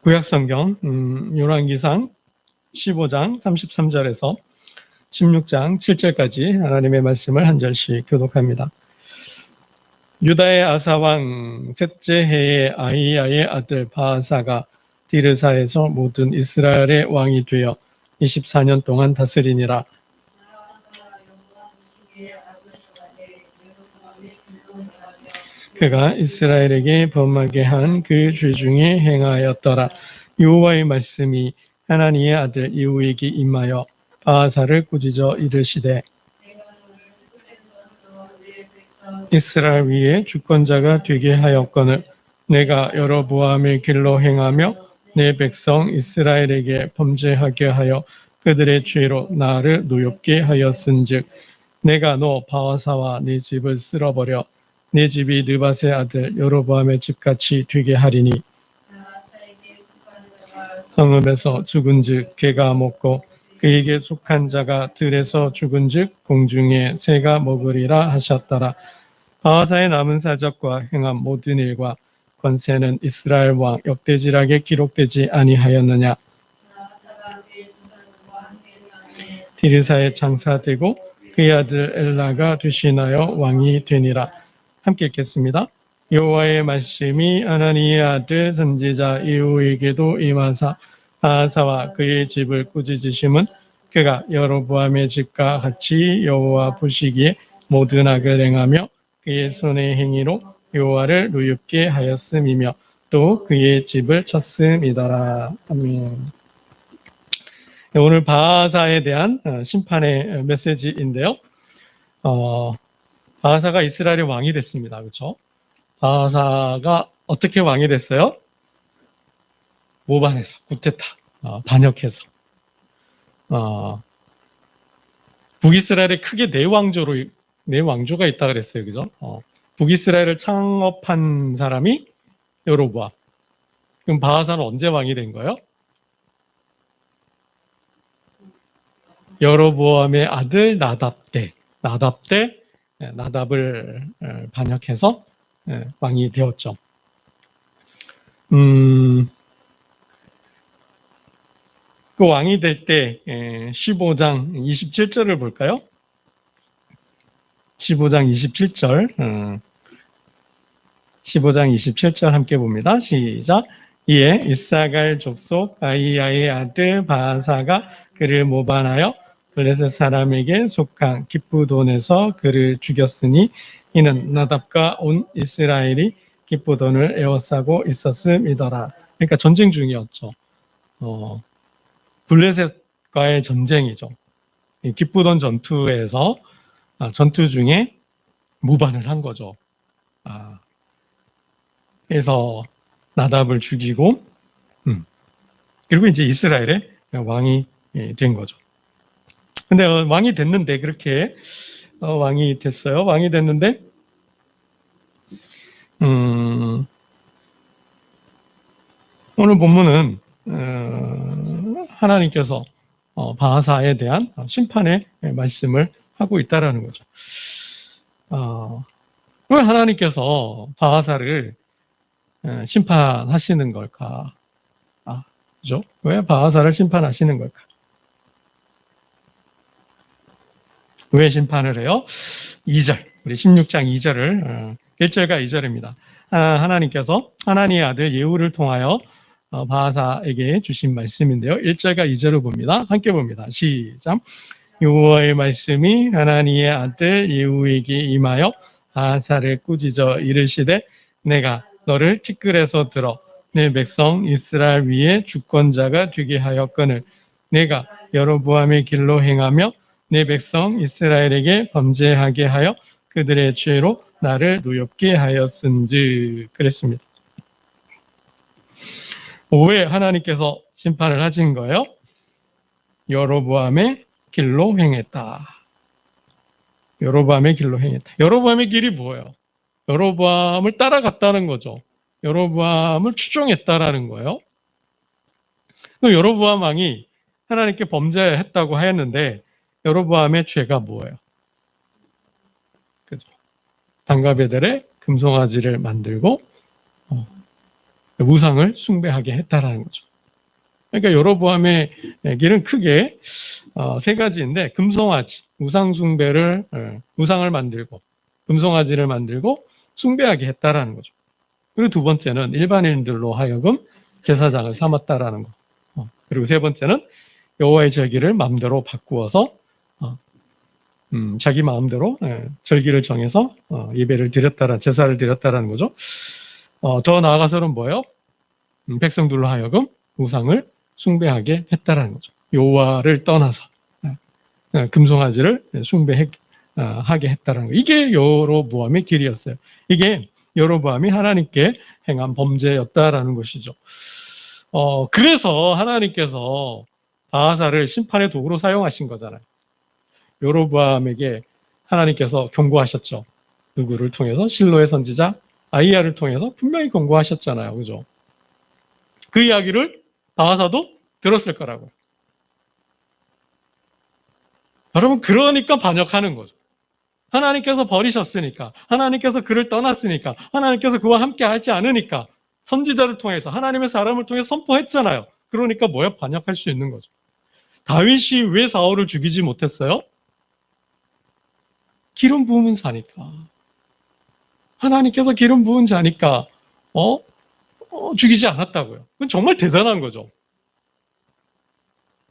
구약성경 열왕기상 15장 33절에서 16장 7절까지 하나님의 말씀을 한 절씩 교독합니다. 유다의 아사왕 셋째 해에 아히야의 아들 바아사가 디르사에서 모든 이스라엘의 왕이 되어 24년 동안 다스리니라. 그가 이스라엘에게 범하게 한 그 죄 중에 행하였더라. 여호와의 말씀이 하나니의 아들 예후에게 임하여 바아사를 꾸짖어 이르시되 이스라엘 위에 주권자가 되게 하였거늘 내가 여로보암의 길로 행하며 내 백성 이스라엘에게 범죄하게 하여 그들의 죄로 나를 노엽게 하였은즉 내가 너 바아사와 네 집을 쓸어버려 내 집이 느밧의 아들 여로보암의 집같이 되게 하리니 성읍에서 죽은즉 개가 먹고 그에게 속한 자가 들에서 죽은즉 공중에 새가 먹으리라 하셨더라. 바아사의 남은 사적과 행한 모든 일과 권세는 이스라엘 왕 역대지락에 기록되지 아니하였느냐. 디르사에 장사되고 그의 아들 엘라가 되시나여 왕이 되니라. 함께 읽겠습니다. 여호와의 말씀이 하나니의 아들 선지자 예후에게도 임하사 바아사와 그의 집을 꾸짖으심은 그가 여로보암의 집과 같이 여호와 보시기에 모든 악을 행하며 그의 손의 행위로 여호와를 노엽게 하였음이며 또 그의 집을 쳤음이더라. 아멘. 오늘 바아사에 대한 심판의 메시지인데요. 바아사가 이스라엘의 왕이 됐습니다. 그렇죠? 바아사가 어떻게 왕이 됐어요? 모반해서, 구테타, 반역해서. 북이스라엘에 크게 네 왕조가 있다 그랬어요. 그죠? 북이스라엘을 창업한 사람이 여로보암. 그럼 바아사는 언제 왕이 된 거예요? 여로보암의 아들 나답 때 나답을 반역해서 왕이 되었죠. 그 왕이 될 때 15장 27절을 볼까요? 15장 27절 15장 27절 함께 봅니다. 시작. 이에 이사갈 족속 아히야의 아들 바아사가 그를 모반하여 블레셋 사람에게 속한 기쁘돈에서 그를 죽였으니 이는 나답과 온 이스라엘이 기쁘돈을 에워싸고 있었음이더라. 그러니까 전쟁 중이었죠. 블레셋과의 전쟁이죠. 기쁘돈 전투에서 전투 중에 모반을 한 거죠. 그래서 나답을 죽이고 그리고 이제 이스라엘의 왕이 된 거죠. 근데 왕이 됐는데 그렇게 왕이 됐어요. 왕이 됐는데 오늘 본문은 하나님께서 바아사에 대한 심판의 말씀을 하고 있다라는 거죠. 왜 하나님께서 바아사를 심판하시는 걸까? 그죠? 왜 바아사를 심판하시는 걸까? 왜 심판을 해요? 2절, 우리 16장 2절을 1절과 2절입니다. 하나님께서 하나님의 아들 예후를 통하여 바아사에게 주신 말씀인데요. 1절과 2절을 봅니다. 함께 봅니다. 시작. 여호와의 말씀이 하나님의 아들 예후에게 임하여 바아사를 꾸짖어 이르시되 내가 너를 티끌에서 들어 내 백성 이스라엘 위에 주권자가 되게 하였거늘 내가 여로보암의 길로 행하며 내 백성 이스라엘에게 범죄하게 하여 그들의 죄로 나를 노엽게 하였은즉 그랬습니다. 왜 하나님께서 심판을 하신 거예요? 여로보암의 길로 행했다. 여로보암의 길로 행했다. 여로보암의 길이 뭐예요? 여로보암을 따라갔다는 거죠. 여로보암을 추종했다라는 거예요. 여로보암 왕이 하나님께 범죄했다고 하였는데 여로보암의 죄가 뭐예요? 그죠? 단가베델에 금송아지를 만들고 우상을 숭배하게 했다라는 거죠. 그러니까 여로보암의 길은 크게 세 가지인데, 금송아지, 우상 숭배를, 우상을 만들고 금송아지를 만들고 숭배하게 했다라는 거죠. 그리고 두 번째는 일반인들로 하여금 제사장을 삼았다라는 거. 그리고 세 번째는 여호와의 절기를 마음대로 바꾸어서 자기 마음대로 절기를 정해서 예배를 드렸다라, 제사를 드렸다라는 거죠. 더 나아가서는 뭐예요? 백성들로 하여금 우상을 숭배하게 했다라는 거죠. 여호와를 떠나서 금송아지를 숭배하게 했다라는 거. 이게 여로보암의 길이었어요. 이게 여로보암이 하나님께 행한 범죄였다라는 것이죠. 그래서 하나님께서 바하사를 심판의 도구로 사용하신 거잖아요. 여로보암에게 하나님께서 경고하셨죠. 누구를 통해서? 실로의 선지자 아히야를 통해서 분명히 경고하셨잖아요. 그죠? 그 이야기를 바하사도 들었을 거라고요. 여러분, 그러니까 반역하는 거죠. 하나님께서 버리셨으니까, 하나님께서 그를 떠났으니까, 하나님께서 그와 함께 하지 않으니까 선지자를 통해서, 하나님의 사람을 통해서 선포했잖아요. 그러니까 뭐야? 반역할 수 있는 거죠. 다윗이 왜 사울을 죽이지 못했어요? 기름 부은 자니까. 하나님께서 기름 부은 자니까 죽이지 않았다고요. 그건 정말 대단한 거죠.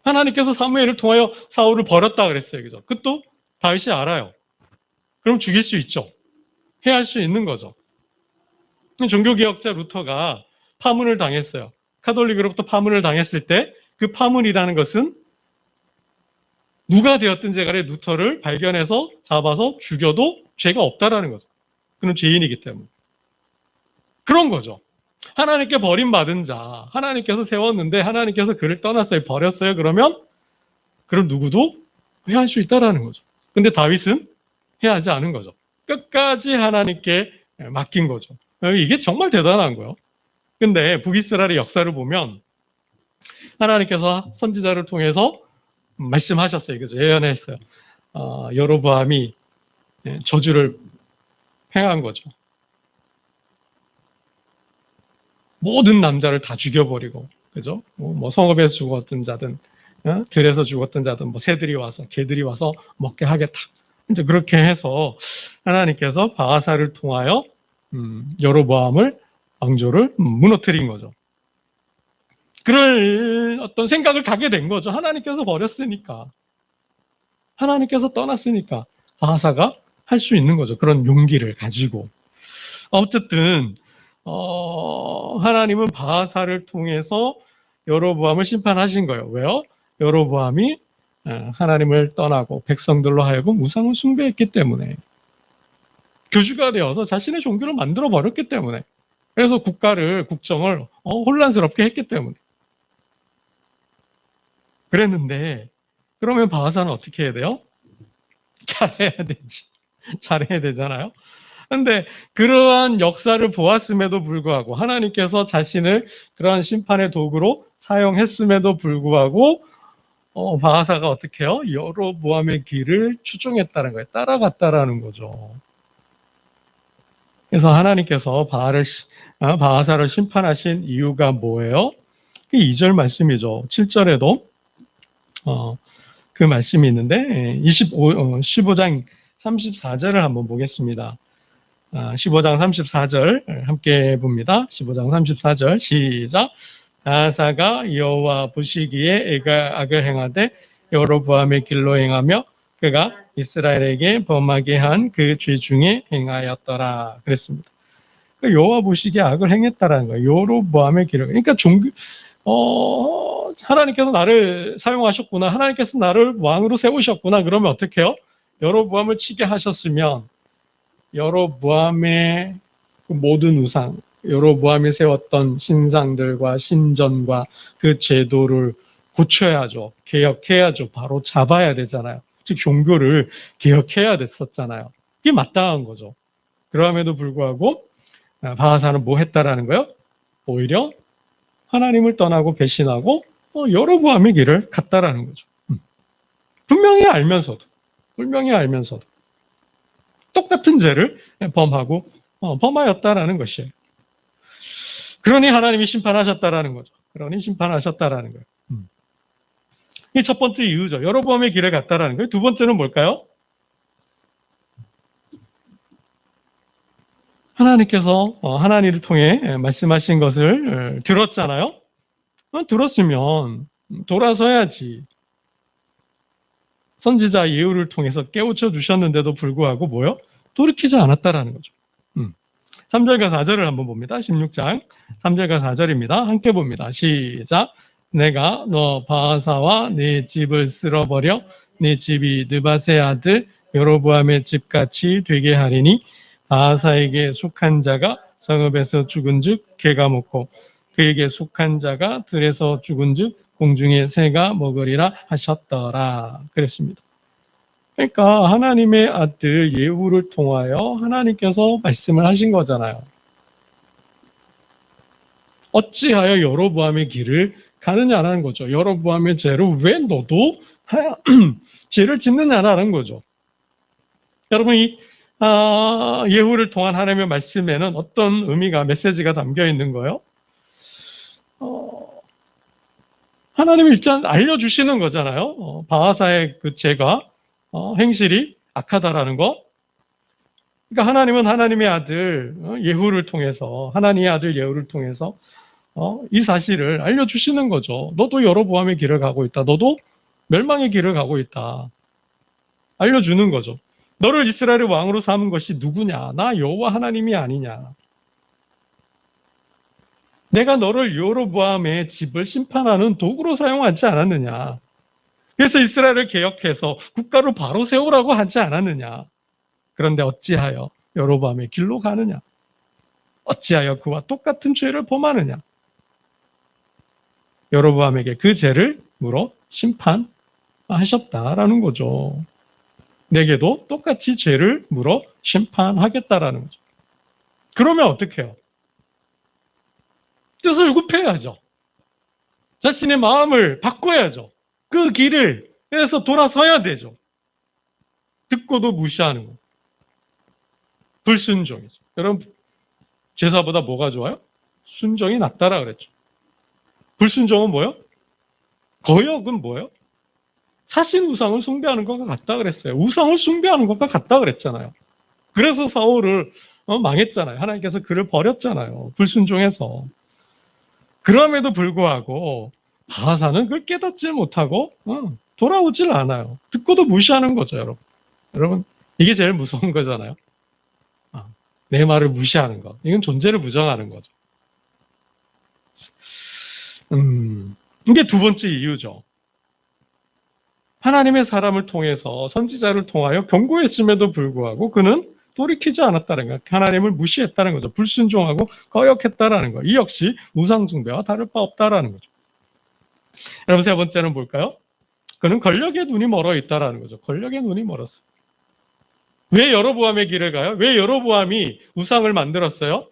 하나님께서 사무엘을 통하여 사울을 버렸다 그랬어요. 그죠? 그것도 다윗이 알아요. 그럼 죽일 수 있죠. 해할 수 있는 거죠. 종교개혁자 루터가 파문을 당했어요. 카톨릭으로부터 파문을 당했을 때 그 파문이라는 것은 누가 되었든지 간에 루터를 발견해서 잡아서 죽여도 죄가 없다라는 거죠. 그는 죄인이기 때문에. 그런 거죠. 하나님께 버림받은 자, 하나님께서 세웠는데 하나님께서 그를 떠났어요. 버렸어요. 그러면 누구도 해할 수 있다라는 거죠. 근데 다윗은 해하지 않은 거죠. 끝까지 하나님께 맡긴 거죠. 이게 정말 대단한 거예요. 근데 북이스라엘의 역사를 보면 하나님께서 선지자를 통해서 말씀하셨어요. 그죠? 예언했어요. 여로보암이 저주를 행한 거죠. 모든 남자를 다 죽여버리고, 그죠? 뭐 성읍에서 죽었던 자든, 들에서 죽었던 자든, 뭐 새들이 와서, 개들이 와서 먹게 하겠다. 이제 그렇게 해서 하나님께서 바하사를 통하여 여로보암을 왕조를 무너뜨린 거죠. 그럴 어떤 생각을 갖게 된 거죠. 하나님께서 버렸으니까, 하나님께서 떠났으니까 바하사가 할 수 있는 거죠. 그런 용기를 가지고. 어쨌든 하나님은 바하사를 통해서 여로보암을 심판하신 거예요. 왜요? 여로보암이 하나님을 떠나고 백성들로 하여금 우상을 숭배했기 때문에, 교주가 되어서 자신의 종교를 만들어 버렸기 때문에, 그래서 국정을 혼란스럽게 했기 때문에 그랬는데, 그러면 바하사는 어떻게 해야 돼요? 잘해야 되지. 잘해야 되잖아요. 근데 그러한 역사를 보았음에도 불구하고, 하나님께서 자신을 그러한 심판의 도구로 사용했음에도 불구하고 바하사가 어떻게 해요? 여로보암의 길을 추종했다는 거예요. 따라갔다라는 거죠. 그래서 하나님께서 바하사를 심판하신 이유가 뭐예요? 그 2절 말씀이죠. 7절에도 그 말씀이 있는데 15장 34절을 한번 보겠습니다. 15장 34절 함께 봅니다. 15장 34절 시작. 바하사가 여호와 보시기에 악을 행하되 여로보암의 길로 행하며 그가 이스라엘에게 범하게 한 그 죄 중에 행하였더라 그랬습니다. 여호와 보시기에 악을 행했다라는 거예요. 여로보암의 길을. 그러니까 하나님께서 나를 사용하셨구나, 하나님께서 나를 왕으로 세우셨구나, 그러면 어떻게 해요? 여로보암을 치게 하셨으면 여로보암의 모든 우상, 여로보암이 세웠던 신상들과 신전과 그 제도를 고쳐야죠. 개혁해야죠. 바로 잡아야 되잖아요. 즉 종교를 개혁해야 됐었잖아요. 이게 마땅한 거죠. 그럼에도 불구하고 바하사는 뭐 했다라는 거예요? 오히려 하나님을 떠나고 배신하고 여로보암의 길을 갔다라는 거죠. 분명히 알면서도 똑같은 죄를 범하였다라는 것이에요. 그러니 하나님이 심판하셨다라는 거죠. 그러니 심판하셨다라는 거예요. 이게 첫 번째 이유죠. 여로보암의 길을 갔다라는 거예요. 두 번째는 뭘까요? 하나님께서 하나님을 통해 말씀하신 것을 들었잖아요. 들었으면 돌아서야지. 선지자 예후를 통해서 깨우쳐 주셨는데도 불구하고 뭐요? 돌이키지 않았다라는 거죠. 3절과 4절을 한번 봅니다. 16장 3절과 4절입니다. 함께 봅니다. 시작. 내가 너 바하사와 네 집을 쓸어버려 네 집이 느밧의 아들 여로보암의 집같이 되게 하리니 바하사에게 속한 자가 성읍에서 죽은즉 개가 먹고 그에게 속한 자가 들에서 죽은즉 공중의 새가 먹으리라 하셨더라. 그랬습니다. 그러니까 하나님의 아들 예후를 통하여 하나님께서 말씀을 하신 거잖아요. 어찌하여 여로보암의 길을 가느냐라는 거죠. 여로보암의 죄를 왜 너도 죄를 짓느냐라는 거죠. 여러분 이 예후를 통한 하나님의 말씀에는 어떤 의미가 메시지가 담겨 있는 거예요? 하나님이 일단 알려주시는 거잖아요. 바하사의 그 죄가 행실이 악하다라는 거. 그러니까 하나님은 하나님의 아들 예후를 통해서 하나님의 아들 예후를 통해서 이 사실을 알려주시는 거죠. 너도 여로보암의 길을 가고 있다. 너도 멸망의 길을 가고 있다. 알려주는 거죠. 너를 이스라엘의 왕으로 삼은 것이 누구냐? 나 여호와 하나님이 아니냐? 내가 너를 여로보암의 집을 심판하는 도구로 사용하지 않았느냐? 그래서 이스라엘을 개혁해서 국가를 바로 세우라고 하지 않았느냐? 그런데 어찌하여 여로보암의 길로 가느냐? 어찌하여 그와 똑같은 죄를 범하느냐? 여로보암에게 그 죄를 물어 심판하셨다라는 거죠. 내게도 똑같이 죄를 물어 심판하겠다라는 거죠. 그러면 어떻게 해요? 뜻을 굽혀야죠. 자신의 마음을 바꿔야죠. 그 길을 그래서 돌아서야 되죠. 듣고도 무시하는 거. 불순종이죠. 여러분 제사보다 뭐가 좋아요? 순종이 낫다라 그랬죠. 불순종은 뭐예요? 거역은 뭐예요? 사신 우상을 숭배하는 것과 같다 그랬어요. 우상을 숭배하는 것과 같다 그랬잖아요. 그래서 사울을 망했잖아요. 하나님께서 그를 버렸잖아요. 불순종해서. 그럼에도 불구하고 바하사는 그걸 깨닫지 못하고 돌아오질 않아요. 듣고도 무시하는 거죠, 여러분. 여러분 이게 제일 무서운 거잖아요. 내 말을 무시하는 것. 이건 존재를 부정하는 거죠. 이게 두 번째 이유죠. 하나님의 사람을 통해서 선지자를 통하여 경고했음에도 불구하고 그는 돌이키지 않았다는 것, 하나님을 무시했다는 거죠. 불순종하고 거역했다라는 거. 이 역시 우상숭배와 다를 바 없다라는 거죠. 여러분 세 번째는 뭘까요? 그는 권력의 눈이 멀어 있다라는 거죠. 권력의 눈이 멀었어요. 왜 여로보암의 길을 가요? 왜 여로보암이 우상을 만들었어요?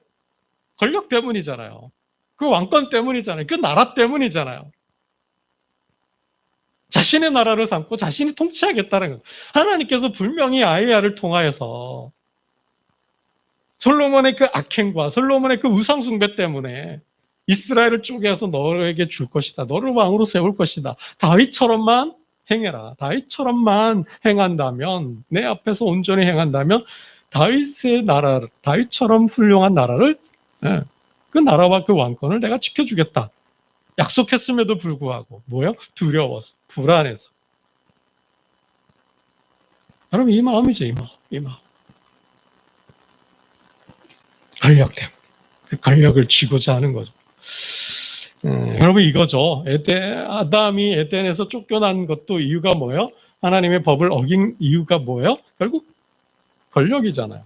권력 때문이잖아요. 그 왕권 때문이잖아요. 그 나라 때문이잖아요. 자신의 나라를 삼고 자신이 통치하겠다는 거예요. 하나님께서 분명히 아히야를 통하여서 솔로몬의 그 악행과 솔로몬의 그 우상숭배 때문에 이스라엘을 쪼개서 너에게 줄 것이다. 너를 왕으로 세울 것이다. 다윗처럼만 행해라. 다윗처럼만 행한다면, 내 앞에서 온전히 행한다면 다윗의 나라, 다윗처럼 훌륭한 나라를, 그 나라와 그 왕권을 내가 지켜주겠다. 약속했음에도 불구하고 뭐요? 두려워서, 불안해서. 여러분 이 마음이죠, 이 마음. 권력 때문에. 그 권력을 쥐고자 하는 거죠. 여러분 이거죠. 아담이 에덴에서 쫓겨난 것도 이유가 뭐예요? 하나님의 법을 어긴 이유가 뭐예요? 결국 권력이잖아요.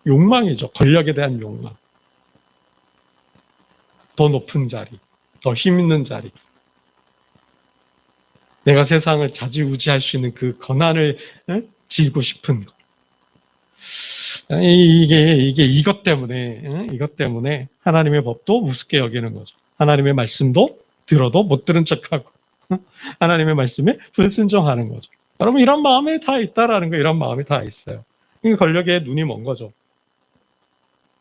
욕망이죠. 권력에 대한 욕망. 더 높은 자리, 더 힘 있는 자리. 내가 세상을 좌지우지할 수 있는 그 권한을 쥐고 싶은 것. 이게 이것 때문에 하나님의 법도 우습게 여기는 거죠. 하나님의 말씀도 들어도 못 들은 척하고 하나님의 말씀에 불순종하는 거죠. 여러분 이런 마음이 다 있다라는 거, 이런 마음이 다 있어요. 권력에 눈이 먼 거죠.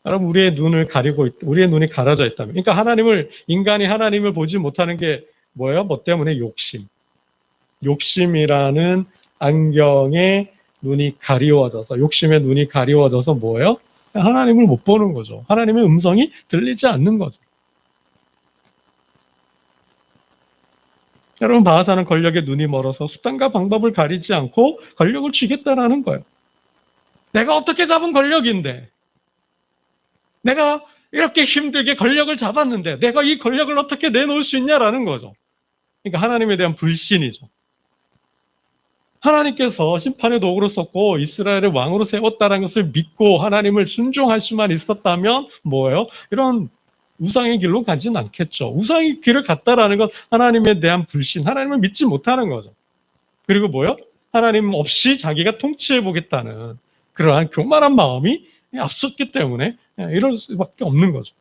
여러분, 우리의 눈이 가려져 있다면. 그러니까 인간이 하나님을 보지 못하는 게 뭐예요? 뭐 때문에? 욕심이라는 안경에 욕심의 눈이 가리워져서 뭐예요? 하나님을 못 보는 거죠. 하나님의 음성이 들리지 않는 거죠. 여러분, 바하사는 권력에 눈이 멀어서 수단과 방법을 가리지 않고 권력을 쥐겠다라는 거예요. 내가 어떻게 잡은 권력인데, 내가 이렇게 힘들게 권력을 잡았는데 내가 이 권력을 어떻게 내놓을 수 있냐라는 거죠. 그러니까 하나님에 대한 불신이죠. 하나님께서 심판의 도구로 썼고 이스라엘을 왕으로 세웠다는 것을 믿고 하나님을 순종할 수만 있었다면 뭐예요? 이런 우상의 길로 가진 않겠죠. 우상의 길을 갔다라는 건 하나님에 대한 불신, 하나님을 믿지 못하는 거죠. 그리고 뭐예요? 하나님 없이 자기가 통치해보겠다는 그러한 교만한 마음이 앞섰기 때문에 이럴 수밖에 없는 거죠.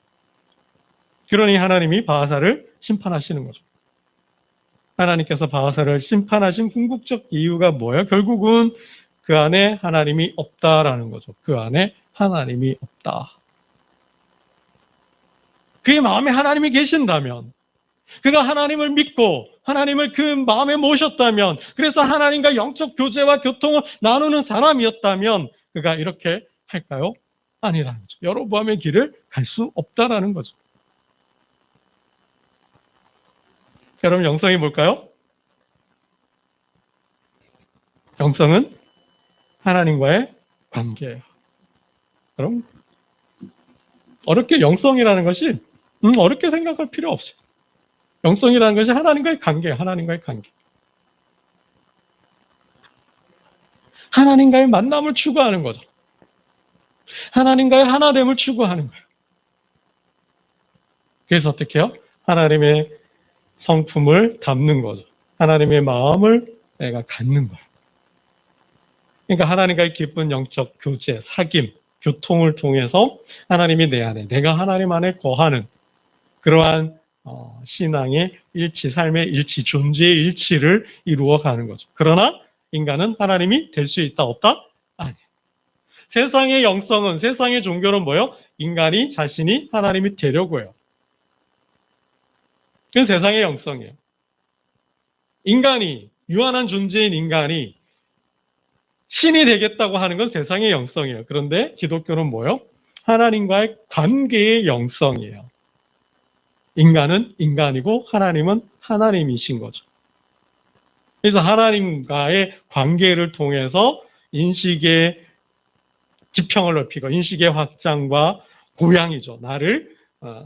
그러니 하나님이 바하사를 심판하시는 거죠. 하나님께서 바하사를 심판하신 궁극적 이유가 뭐예요? 결국은 그 안에 하나님이 없다라는 거죠. 그 안에 하나님이 없다. 그의 마음에 하나님이 계신다면, 그가 하나님을 믿고 하나님을 그 마음에 모셨다면, 그래서 하나님과 영적 교제와 교통을 나누는 사람이었다면 그가 이렇게 할까요? 아니라는 거죠. 여로보암의 길을 갈 수 없다라는 거죠. 여러분, 영성이 뭘까요? 영성은 하나님과의 관계예요. 여러분, 영성이라는 것이 어렵게 생각할 필요 없어요. 영성이라는 것이 하나님과의 관계예요. 하나님과의 관계. 하나님과의 만남을 추구하는 거죠. 하나님과의 하나됨을 추구하는 거예요. 그래서 어떻게 해요? 하나님의 성품을 담는 거죠. 하나님의 마음을 내가 갖는 거예요. 그러니까 하나님과의 깊은 영적 교제, 사귐, 교통을 통해서 하나님이 내 안에, 내가 하나님 안에 거하는 그러한 신앙의 일치, 삶의 일치, 존재의 일치를 이루어가는 거죠. 그러나 인간은 하나님이 될 수 있다, 없다? 아니에요. 세상의 영성은, 세상의 종교는 뭐예요? 인간이 자신이 하나님이 되려고 해요. 그게 세상의 영성이에요. 유한한 존재인 인간이 신이 되겠다고 하는 건 세상의 영성이에요. 그런데 기독교는 뭐예요? 하나님과의 관계의 영성이에요. 인간은 인간이고 하나님은 하나님이신 거죠. 그래서 하나님과의 관계를 통해서 인식의 지평을 넓히고 인식의 확장과 고양이죠. 나를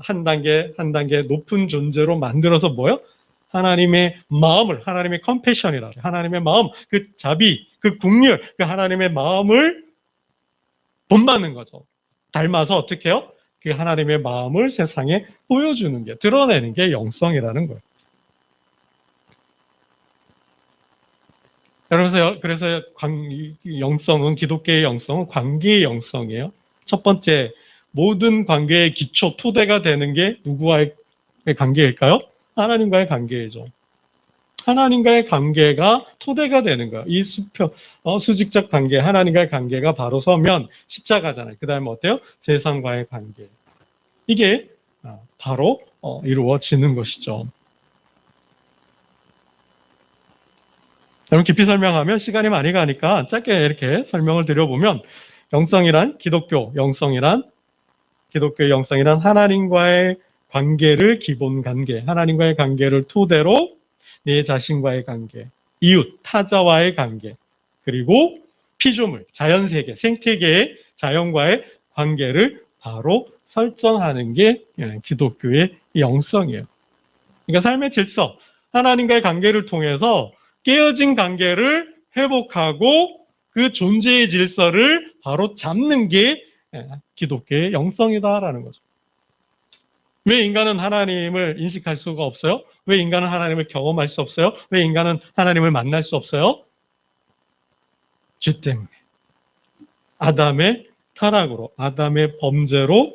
한 단계 한 단계 높은 존재로 만들어서 뭐요? 하나님의 마음을, 하나님의 컴패션이라 그래요. 하나님의 마음, 그 자비, 그 국률, 그 하나님의 마음을 본받는 거죠. 닮아서 어떻게 해요? 그 하나님의 마음을 세상에 보여주는 게, 드러내는 게 영성이라는 거예요. 그래서 영성은, 기독교의 영성은 관계의 영성이에요. 첫 번째, 모든 관계의 기초, 토대가 되는 게 누구와의 관계일까요? 하나님과의 관계이죠. 하나님과의 관계가 토대가 되는 거예요. 이 수직적 관계, 하나님과의 관계가 바로 서면 십자가잖아요. 그 다음에 어때요? 세상과의 관계. 이게 바로 이루어지는 것이죠. 여러분, 깊이 설명하면 시간이 많이 가니까 짧게 이렇게 설명을 드려보면, 기독교의 영성이란 하나님과의 관계를 기본 관계, 하나님과의 관계를 토대로 내 자신과의 관계, 이웃, 타자와의 관계, 그리고 피조물, 자연세계, 생태계의 자연과의 관계를 바로 설정하는 게 기독교의 영성이에요. 그러니까 삶의 질서, 하나님과의 관계를 통해서 깨어진 관계를 회복하고 그 존재의 질서를 바로 잡는 게 기독교의 영성이다라는 거죠. 왜 인간은 하나님을 인식할 수가 없어요? 왜 인간은 하나님을 경험할 수 없어요? 왜 인간은 하나님을 만날 수 없어요? 죄 때문에. 아담의 타락으로, 아담의 범죄로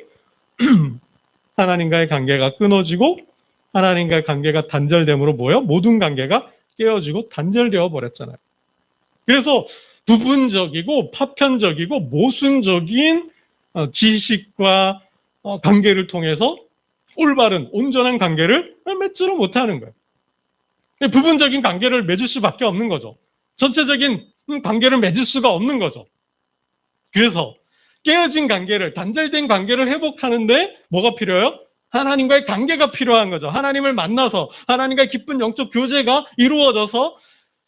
하나님과의 관계가 끊어지고 하나님과의 관계가 단절됨으로 뭐예요? 모든 관계가 깨어지고 단절되어 버렸잖아요. 그래서 부분적이고 파편적이고 모순적인 지식과 관계를 통해서 올바른 온전한 관계를 맺지를 못하는 거예요. 부분적인 관계를 맺을 수밖에 없는 거죠. 전체적인 관계를 맺을 수가 없는 거죠. 그래서 깨어진 관계를, 단절된 관계를 회복하는데 뭐가 필요해요? 하나님과의 관계가 필요한 거죠. 하나님을 만나서 하나님과의 깊은 영적 교제가 이루어져서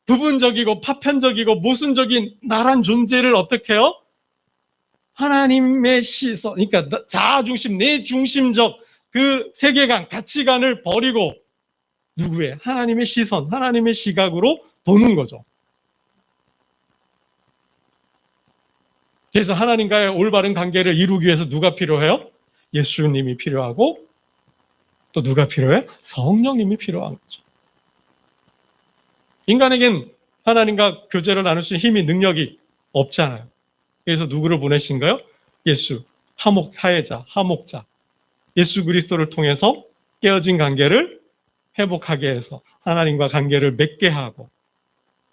부분적이고 파편적이고 모순적인 나란 존재를 어떻게 해요? 하나님의 시선, 그러니까 자아중심, 내 중심적 그 세계관, 가치관을 버리고 누구의? 하나님의 시선, 하나님의 시각으로 보는 거죠. 그래서 하나님과의 올바른 관계를 이루기 위해서 누가 필요해요? 예수님이 필요하고 또 누가 필요해? 성령님이 필요한 거죠. 인간에겐 하나님과 교제를 나눌 수 있는 힘이, 능력이 없잖아요. 그래서 누구를 보내신가요? 예수, 화해자, 화목자. 예수 그리스도를 통해서 깨어진 관계를 회복하게 해서 하나님과 관계를 맺게 하고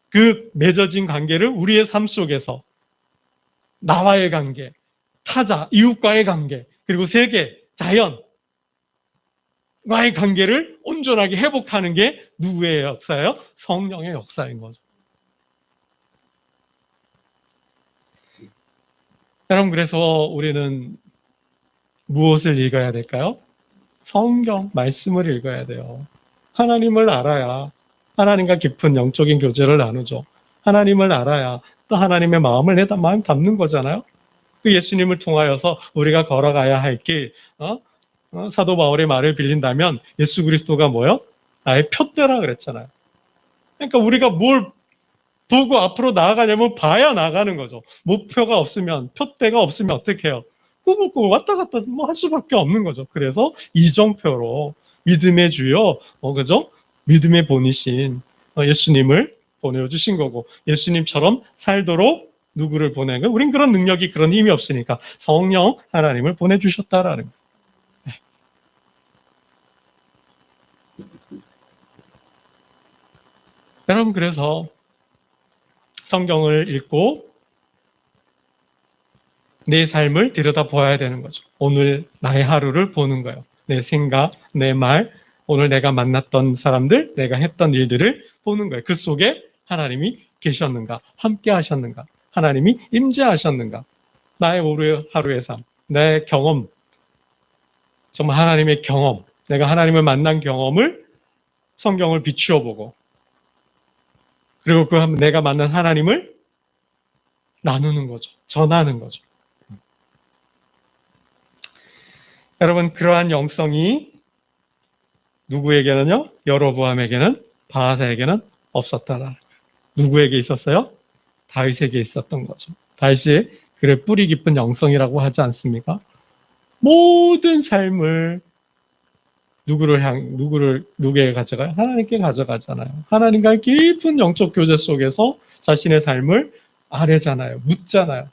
그 맺어진 관계를 우리의 삶 속에서 나와의 관계, 타자, 이웃과의 관계, 그리고 세계, 자연, 과의 관계를 온전하게 회복하는 게 누구의 역사예요? 성령의 역사인 거죠. 여러분, 그래서 우리는 무엇을 읽어야 될까요? 성경, 말씀을 읽어야 돼요. 하나님을 알아야 하나님과 깊은 영적인 교제를 나누죠. 하나님을 알아야 또 하나님의 마음을 내 마음 담는 거잖아요. 그 예수님을 통하여서 우리가 걸어가야 할 길, 사도 바울의 말을 빌린다면 예수 그리스도가 뭐요? 나의 표대라 그랬잖아요. 그러니까 우리가 뭘 보고 앞으로 나아가냐면 봐야 나가는 거죠. 목표가 없으면, 표대가 없으면 어떻게 해요? 꾸벅꾸벅 왔다 갔다 뭐 할 수밖에 없는 거죠. 그래서 이정표로 믿음의 주요, 그죠? 믿음의 본이신 예수님을 보내주신 거고, 예수님처럼 살도록 누구를 보낸 거예요? 우린 그런 능력이, 그런 힘이 없으니까 성령 하나님을 보내주셨다라는 거예요. 여러분, 그래서 성경을 읽고 내 삶을 들여다보아야 되는 거죠. 오늘 나의 하루를 보는 거예요. 내 생각, 내 말, 오늘 내가 만났던 사람들, 내가 했던 일들을 보는 거예요. 그 속에 하나님이 계셨는가, 함께 하셨는가, 하나님이 임재하셨는가. 나의 오늘 하루의 삶, 내 경험, 정말 하나님의 경험, 내가 하나님을 만난 경험을 성경을 비추어 보고, 그리고 그 내가 만난 하나님을 나누는 거죠. 전하는 거죠. 여러분, 그러한 영성이 누구에게는요? 여로보암에게는, 바하사에게는 없었다라. 누구에게 있었어요? 다윗에게 있었던 거죠. 다윗이 그래 뿌리 깊은 영성이라고 하지 않습니까? 모든 삶을 누구에게 가져가요? 하나님께 가져가잖아요. 하나님과의 깊은 영적 교제 속에서 자신의 삶을 아뢰잖아요. 묻잖아요.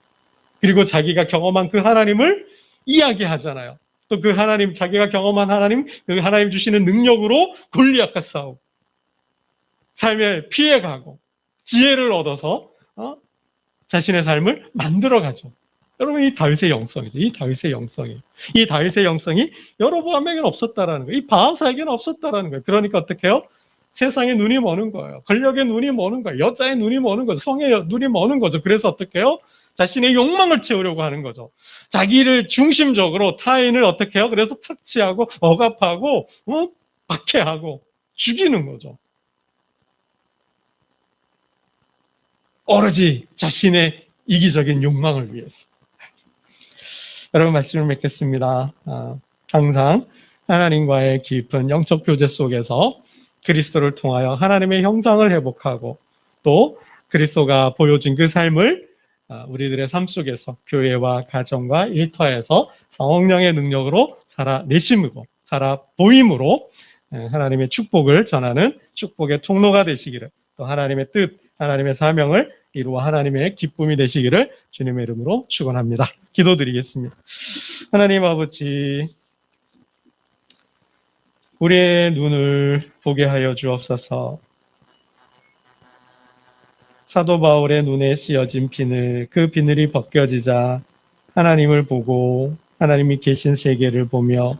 그리고 자기가 경험한 그 하나님을 이야기하잖아요. 또 그 하나님, 자기가 경험한 하나님, 그 하나님 주시는 능력으로 골리앗과 싸우고 삶에 피해가고 지혜를 얻어서 자신의 삶을 만들어가죠. 여러분, 이 다윗의 영성이죠. 이 다윗의 영성이. 이 다윗의 영성이 여로보암에게는 없었다라는 거예요. 이 바하사에게는 없었다라는 거예요. 그러니까 어떻게 해요? 세상의 눈이 머는 거예요. 권력의 눈이 머는 거예요. 여자의 눈이 머는 거죠. 성의 눈이 머는 거죠. 그래서 어떻게 해요? 자신의 욕망을 채우려고 하는 거죠. 자기를 중심적으로 타인을 어떻게 해요? 그래서 착취하고 억압하고 박해하고 죽이는 거죠. 오로지 자신의 이기적인 욕망을 위해서. 여러분, 말씀을 맺겠습니다. 항상 하나님과의 깊은 영적 교제 속에서 그리스도를 통하여 하나님의 형상을 회복하고 또 그리스도가 보여준 그 삶을 우리들의 삶 속에서 교회와 가정과 일터에서 성령의 능력으로 살아내심으로, 살아보임으로 하나님의 축복을 전하는 축복의 통로가 되시기를, 또 하나님의 뜻, 하나님의 사명을 이루어 하나님의 기쁨이 되시기를 주님의 이름으로 축원합니다. 기도드리겠습니다. 하나님 아버지, 우리의 눈을 보게 하여 주옵소서. 사도 바울의 눈에 씌어진 비늘, 그 비늘이 벗겨지자 하나님을 보고 하나님이 계신 세계를 보며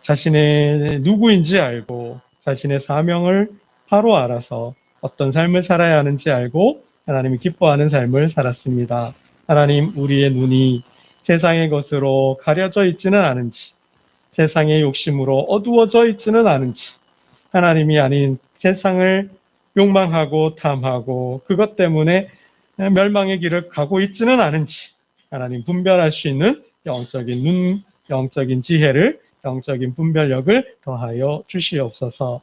자신의 누구인지 알고 자신의 사명을 바로 알아서 어떤 삶을 살아야 하는지 알고 하나님이 기뻐하는 삶을 살았습니다. 하나님, 우리의 눈이 세상의 것으로 가려져 있지는 않은지, 세상의 욕심으로 어두워져 있지는 않은지, 하나님이 아닌 세상을 욕망하고 탐하고 그것 때문에 멸망의 길을 가고 있지는 않은지 하나님 분별할 수 있는 영적인 눈, 영적인 지혜를, 영적인 분별력을 더하여 주시옵소서.